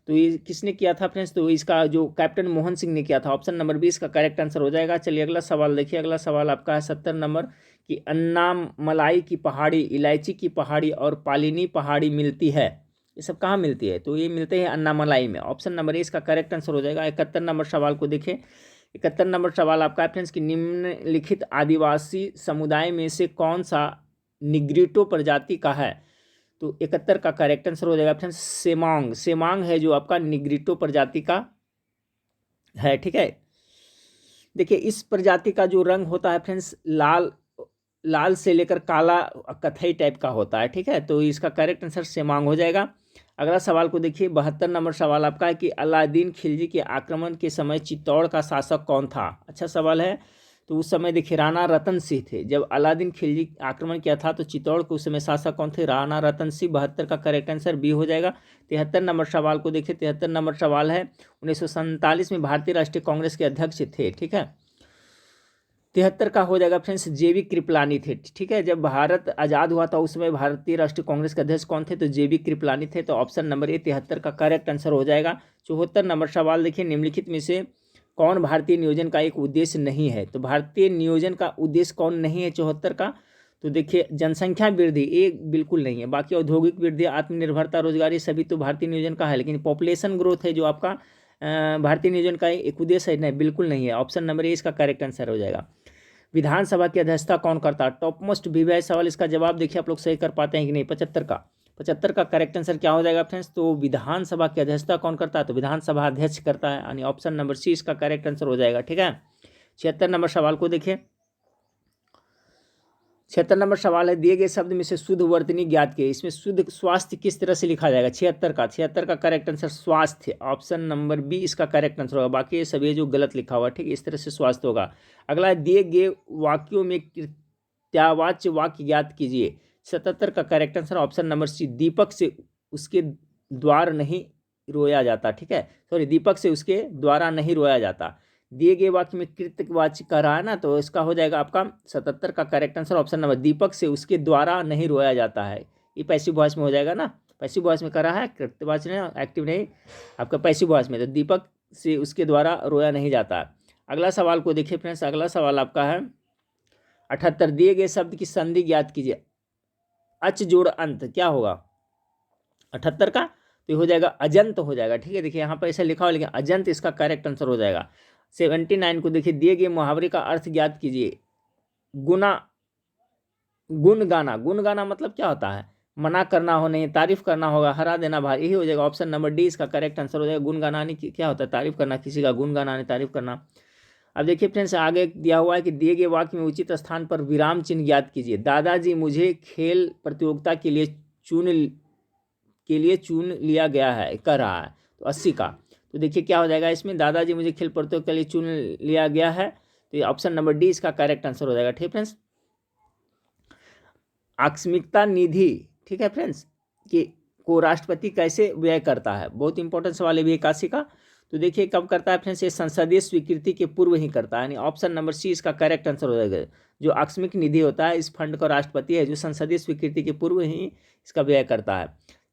तो ये किसने किया था फ्रेंड्स, तो इसका जो कैप्टन मोहन सिंह ने किया था। ऑप्शन नंबर 20 का करेक्ट आंसर हो जाएगा। चलिए अगला सवाल देखिए। अगला सवाल आपका है 70 नंबर कि अन्नामलाई की पहाड़ी, इलायची की पहाड़ी और पालिनी पहाड़ी मिलती है, ये सब कहाँ मिलती है। तो ये मिलते हैं अन्नामलाई में। ऑप्शन नंबर ए इसका करेक्ट आंसर हो जाएगा। 71 नंबर सवाल को देखें। 71 नंबर सवाल आपका है फ्रेंड्स कि निम्नलिखित आदिवासी समुदाय में से कौन सा निग्रिटो प्रजाति का है। तो 71 का करेक्ट आंसर हो जाएगा फ्रेंड्स सेमांग। सेमांग है जो आपका निग्रिटो प्रजाति का है, ठीक है। देखिए इस प्रजाति का जो रंग होता है फ्रेंड्स लाल से लेकर काला कथई टाइप का होता है, ठीक है। तो इसका करेक्ट आंसर सेमांग हो जाएगा। अगला सवाल को देखिए। 72 नंबर सवाल आपका है कि अलादीन खिलजी के आक्रमण के समय चित्तौड़ का शासक कौन था। अच्छा सवाल है। तो उस समय देखिए राणा रतन सिंह थे। जब अलादीन खिलजी आक्रमण किया था तो चित्तौड़ के उस समय शासक कौन थे? राणा रतन सिंह। 72 का करेक्ट आंसर बी हो जाएगा। 73 नंबर सवाल को देखिए। 73 नंबर सवाल है, 1947 में भारतीय राष्ट्रीय कांग्रेस के अध्यक्ष थे। ठीक है, 73 का हो जाएगा फ्रेंड्स, जेबी कृपलानी थे। ठीक है, जब भारत आज़ाद हुआ था उस समय भारतीय राष्ट्रीय कांग्रेस के अध्यक्ष कौन थे? तो जेबी कृपलानी थे। तो ऑप्शन नंबर ए 73 का करेक्ट आंसर हो जाएगा। 74 नंबर सवाल देखिए, निम्नलिखित में से कौन भारतीय नियोजन का एक उद्देश्य नहीं है? तो भारतीय नियोजन का उद्देश्य कौन नहीं है 74 का? तो देखिए जनसंख्या वृद्धि, ये बिल्कुल नहीं है। बाकी औद्योगिक वृद्धि, आत्मनिर्भरता, रोजगारी सभी तो भारतीय नियोजन का है, लेकिन पॉपुलेशन ग्रोथ है जो आपका भारतीय नियोजन का एक उद्देश्य है, नहीं बिल्कुल नहीं है। ऑप्शन नंबर ए इसका करेक्ट आंसर हो जाएगा। विधानसभा की अध्यक्षता कौन करता है? टॉप मोस्ट वीवीआई सवाल, इसका जवाब देखिए आप लोग सही कर पाते हैं कि नहीं। 75 का करेक्ट आंसर क्या हो जाएगा फ्रेंड्स? तो विधानसभा की अध्यक्षता कौन करता है? तो विधानसभा अध्यक्ष करता है, यानी ऑप्शन नंबर सी इसका करेक्ट आंसर हो जाएगा। ठीक है, 76 नंबर सवाल को देखिए। 76 नंबर सवाल है, दिए गए शब्द में से शुद्ध वर्तनी ज्ञात किए। इसमें शुद्ध स्वास्थ्य किस तरह से लिखा जाएगा? 76 का करेक्ट आंसर स्वास्थ्य, ऑप्शन नंबर बी इसका करेक्ट आंसर होगा। बाकी ये सभी जो गलत लिखा हुआ है, ठीक, इस तरह से स्वास्थ्य होगा। अगला है, दिए गए वाक्यों में कृत्यावाच्य वाक्य ज्ञात कीजिए। 77 का correct answer option number C, दीपक से उसके द्वार नहीं रोया जाता। ठीक है, सॉरी, दीपक से उसके द्वारा नहीं रोया जाता। दिए गए वाक्य में कृतवाच्य कर रहा है ना, तो इसका हो जाएगा आपका 77 का करेक्ट आंसर ऑप्शन नंबर, दीपक से उसके द्वारा नहीं रोया जाता है। ये पैसिव वॉइस में हो जाएगा ना, पैसिव वॉइस में कर रहा है, कृतवाच्य नहीं, एक्टिव नहीं, आपका पैसिव वॉइस में। तो दीपक से उसके द्वारा रोया नहीं जाता है। अगला सवाल को देखिए फ्रेंड्स, अगला सवाल आपका है 78, दिए गए शब्द की संधि ज्ञात कीजिए। अच जोड़ अंत क्या होगा 78 का? तो ये हो जाएगा अजंत हो जाएगा। ठीक है, देखिए यहाँ पर ऐसा लिखा हुआ, लेकिन अजंत इसका करेक्ट आंसर हो जाएगा। 79 को देखिए, दिए गए मुहावरे का अर्थ ज्ञात कीजिए। गुना गुण गाना, गुण गाना मतलब क्या होता है? मना करना हो, नहीं तारीफ करना होगा, हरा देना भाई, यही हो जाएगा। ऑप्शन नंबर डी इसका करेक्ट आंसर हो जाएगा। गुण गाना नहीं क्या होता है? तारीफ करना, किसी का गुण गाना नहीं तारीफ करना। अब देखिए फ्रेंड्स, आगे दिया हुआ है कि दिए गए वाक्य में उचित स्थान पर विराम चिन्ह ज्ञात कीजिए। दादाजी मुझे खेल प्रतियोगिता के लिए चुन लिया गया है, कर रहा है, तो 80 का। तो देखिए क्या हो जाएगा इसमें, दादाजी मुझे खेल प्रतियोगिता के लिए चुन लिया गया है, तो ये ऑप्शन नंबर डी इसका करेक्ट आंसर हो जाएगा। ठीक फ्रेंड्स, आकस्मिकता निधि, ठीक है फ्रेंड्स, कि को राष्ट्रपति कैसे व्यय करता है? बहुत इंपॉर्टेंट सवाल है भी 81 का। तो देखिए कब करता है फ्रेंड्स, ये संसदीय स्वीकृति के पूर्व ही करता है, यानी ऑप्शन नंबर सी इसका करेक्ट आंसर हो जाएगा। जो आकस्मिक निधि होता है, इस फंड का राष्ट्रपति है जो संसदीय स्वीकृति के पूर्व ही इसका व्यय करता है।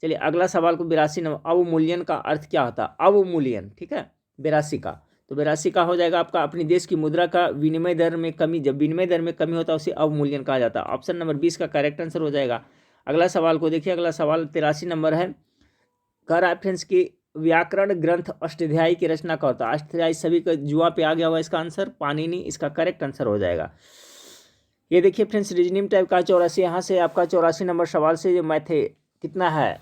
चलिए अगला सवाल को 82 नंबर, अवमूल्यन का अर्थ क्या होता है? अवमूल्यन, ठीक है, 82 का। तो 82 का हो जाएगा आपका, अपनी देश की मुद्रा का विनिमय दर में कमी, जब विनिमय दर में कमी होता है उसे अवमूल्यन कहा जाता है। ऑप्शन नंबर 20 का करेक्ट आंसर हो जाएगा। अगला सवाल को देखिए, अगला सवाल 83 नंबर है, कह रहा है फ्रेंड्स की व्याकरण ग्रंथ अष्टाध्यायी की रचना का होता है। अष्टाध्यायी सभी का जुआ पे आ गया हुआ, इसका आंसर पाणिनि इसका करेक्ट आंसर हो जाएगा। ये देखिए फ्रेंड्स, रीजनिंग टाइप का 84, यहाँ से आपका 84 नंबर सवाल से जो मैथ कितना है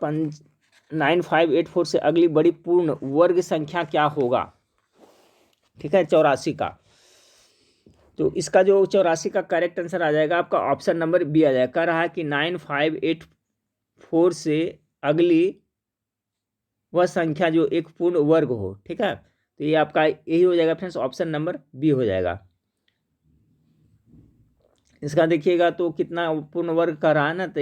9584 से अगली बड़ी पूर्ण वर्ग संख्या क्या होगा? ठीक है, 84 का। तो इसका जो 84 का करेक्ट आंसर आ जाएगा आपका ऑप्शन नंबर बी आ जाएगा। कह रहा है कि 9584 से अगली वह संख्या जो एक पूर्ण वर्ग हो। ठीक है, तो ये आपका यही हो जाएगा फ्रेंड्स, ऑप्शन नंबर बी हो जाएगा। इसका देखिएगा तो कितना पूर्ण वर्ग का रहा है ना, तो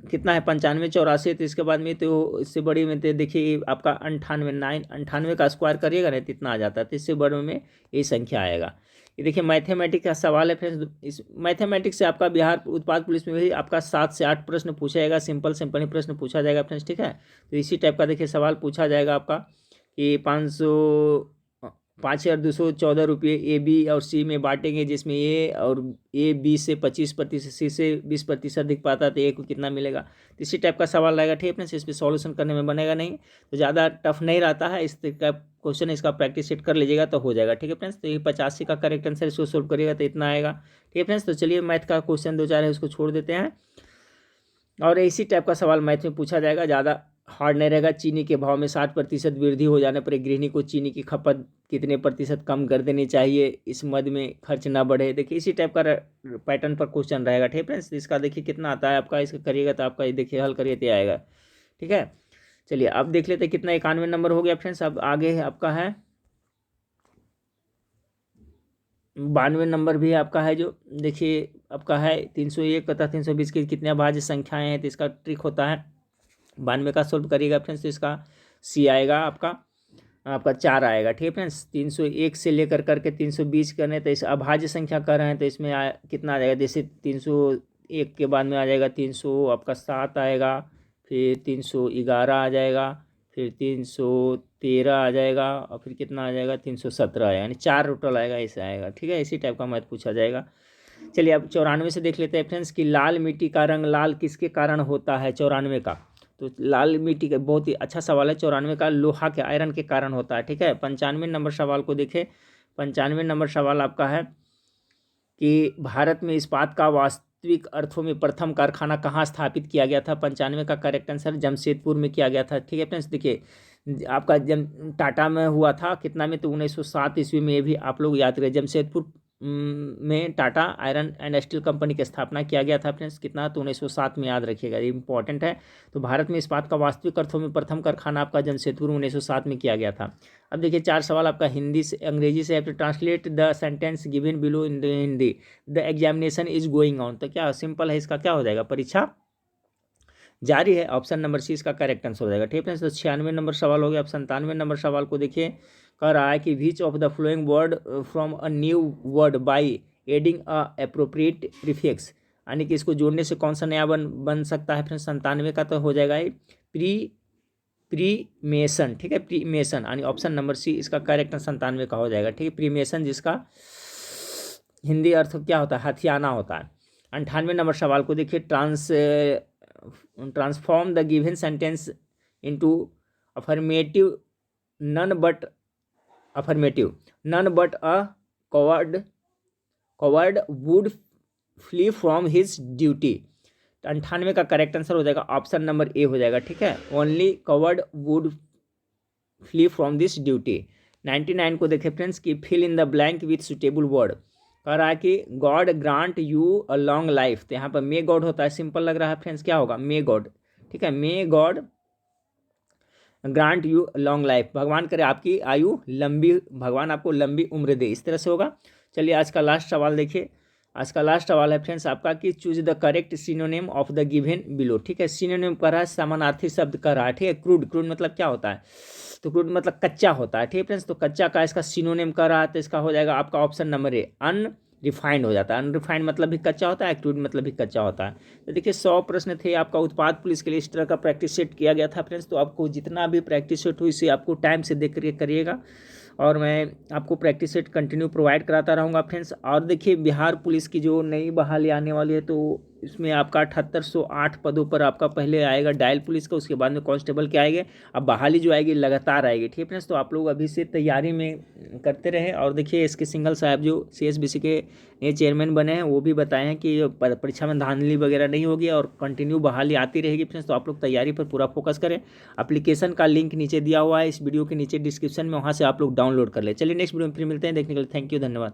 कितना है 95 84, तो इसके बाद में तो इससे बड़ी में तो देखिए आपका 98 का स्क्वायर करिएगा ना तो इतना आ जाता है, तो इससे बड़े में ये संख्या आएगा। ये देखिए मैथमेटिक्स का सवाल है फ्रेंड्स। इस मैथमेटिक्स से आपका बिहार उत्पाद पुलिस में भी आपका 7 से 8 प्रश्न पूछा जाएगा, सिंपल ही प्रश्न पूछा जाएगा फ्रेंड्स। ठीक है, तो इसी टाइप का देखिए सवाल पूछा जाएगा आपका कि 5,214 रुपये ए बी और सी में बांटेंगे, जिसमें ए बी से 25%, सी से 20% दिख पाता है, तो ए को कितना मिलेगा? तो इसी टाइप का सवाल रहेगा। ठीक है फ्रेंड्स, इस पर सॉल्यूशन करने में बनेगा नहीं, तो ज़्यादा टफ नहीं रहता है, इस का क्वेश्चन इसका प्रैक्टिस सेट कर लीजिएगा तो हो जाएगा। ठीक है फ्रेंड्स, तो ये 85 का करेक्ट आंसर, इसको सोल्व करिएगा तो इतना आएगा। ठीक है फ्रेंड्स, तो चलिए मैथ का क्वेश्चन 2-4 है उसको छोड़ देते हैं, और इसी टाइप का सवाल मैथ में पूछा जाएगा, ज़्यादा हार्ड नहीं रहेगा। चीनी के भाव में 60% वृद्धि हो जाने पर एक गृहिणी को चीनी की खपत कितने प्रतिशत कम कर देनी चाहिए, इस मद में खर्च ना बढ़े? देखिए इसी टाइप का पैटर्न पर क्वेश्चन रहेगा। ठीक है फ्रेंड्स, इसका देखिए कितना आता है आपका, इसका करिएगा तो आपका ये देखिए हल करिए तो आएगा। ठीक है, चलिए अब देख लेते कितना, 91 नंबर हो गया फ्रेंड्स। अब आगे आपका है 92 नंबर भी आपका है, जो देखिए आपका है 301 तथा 320 की कितने अभाज्य संख्याएं हैं, तो इसका ट्रिक होता है 92 का सोल्व करिएगा फ्रेंड्स, तो इसका सी आएगा, आपका 4 आएगा। ठीक है फ्रेंड्स, 301 से लेकर करके 320 करने, तो इस अभाज्य संख्या कर रहे हैं, तो इसमें कितना आ जाएगा, जैसे 301 के बाद में आ जाएगा 300 आपका 7 आएगा, फिर 311 आ जाएगा, फिर 313 आ जाएगा, और फिर कितना आ जाएगा 317 आएगा, यानी 4 टोटल आएगा, ऐसे आएगा। ठीक है, इसी टाइप का मैथ पूछा जाएगा। चलिए अब 94 से देख लेते हैं फ्रेंड्स कि लाल मिट्टी का रंग लाल किसके कारण होता है। 94 का, तो लाल मिट्टी का बहुत ही अच्छा सवाल है। 94 का लोहा के आयरन के कारण होता है। ठीक है, 95 नंबर सवाल को देखें। 95 नंबर सवाल आपका है कि भारत में इस्पात का वास्तविक अर्थों में प्रथम कारखाना कहाँ स्थापित किया गया था। 95 का करेक्ट आंसर जमशेदपुर में किया गया था। ठीक है फ्रेंड्स, देखिए आपका टाटा में हुआ था कितना में, तो 1907 ईस्वी में, ये भी आप लोग याद करें। जमशेदपुर में Tata iron and steel company की स्थापना किया गया था फ्रेंड्स, कितना, तो 1907 में, याद रखिएगा, ये इंपॉर्टेंट है। तो भारत में इस्पात का वास्तविक अर्थों में प्रथम कारखाना आपका जमशेदपुर 1907 में किया गया था। अब देखिए 4 सवाल आपका हिंदी से अंग्रेजी से, to translate the sentence given below in the Hindi, the examination is going on. तो क्या सिंपल है, इसका क्या हो जाएगा, परीक्षा जारी है। ऑप्शन नंबर सी इसका करेक्ट आंसर हो जाएगा। ठीक है, तो 96 नंबर सवाल हो गया। अब 97 नंबर सवाल को देखिए, कह रहा है कि which of the flowing word from a new word by adding a appropriate prefix, यानी कि इसको जोड़ने से कौन सा नया बन सकता है। फिर 97 का तो हो जाएगा प्रीमेसन। ठीक है, प्रीमेसन, यानी ऑप्शन नंबर सी इसका करेक्ट 97 का हो जाएगा। ठीक है, प्रीमेसन, जिसका हिंदी अर्थ क्या होता है, हथियाना होता है। 98 नंबर सवाल को देखिए, transform the given sentence into affirmative none but a coward would flee from his duty. 98 का करेक्ट आंसर हो जाएगा ऑप्शन नंबर ए हो जाएगा। ठीक है, only coward would flee from this duty. 99 को देखें फ्रेंड्स कि fill in the blank with suitable word, कह रहा है कि God grant you a long life, तो यहाँ पर मे गॉड होता है, सिंपल लग रहा है फ्रेंड्स, क्या होगा, मे गॉड। ठीक है, may God grant you long life, भगवान करे आपकी आयु लंबी, भगवान आपको लंबी उम्र दे, इस तरह से होगा। चलिए आज का लास्ट सवाल देखिए। आज का लास्ट सवाल है फ्रेंड्स आपका कि choose the correct synonym of the given below. ठीक है, सिनोनिम कर रहा है, समानार्थी शब्द कर रहा है। ठीक है, क्रूड मतलब क्या होता है, तो क्रूड मतलब कच्चा होता है। ठीक है फ्रेंड्स, तो कच्चा का इसका सिनोनिम कर रहा है, तो इसका हो जाएगा आपका ऑप्शन नंबर ए, अनरिफाइंड हो जाता है। अनरिफाइंड मतलब भी कच्चा होता है, क्रूड मतलब भी कच्चा होता है। तो देखिए 100 प्रश्न थे आपका उत्पाद पुलिस के लिए, इस तरह का प्रैक्टिस सेट किया गया था फ्रेंड्स। तो आपको जितना भी प्रैक्टिस सेट हो इसे आपको टाइम से देख कर करिएगा, और मैं आपको प्रैक्टिस सेट कंटिन्यू प्रोवाइड कराता रहूँगा फ्रेंड्स। और देखिए बिहार पुलिस की जो नई बहाली आने वाली है, तो इसमें आपका 7808 पदों पर आपका पहले आएगा डायल पुलिस का, उसके बाद में कांस्टेबल के आएंगे। अब बहाली जो आएगी लगातार आएगी। ठीक है फ्रेंड्स, तो आप लोग अभी से तैयारी में करते रहे। और देखिए इसके सिंगल साहब जो CSBC के नए चेयरमैन बने हैं, वो भी बताए हैं कि परीक्षा में धांधली वगैरह नहीं होगी और कंटिन्यू बहाली आती रहेगी फ्रेंड्स। तो आप लोग तैयारी पर पूरा फोकस करें। एप्लीकेशन का लिंक नीचे दिया हुआ है इस वीडियो के नीचे डिस्क्रिप्शन में, वहाँ से आप लोग डाउनलोड कर ले। चलिए नेक्स्ट वीडियो में फिर मिलते हैं, देखने के लिए थैंक यू, धन्यवाद।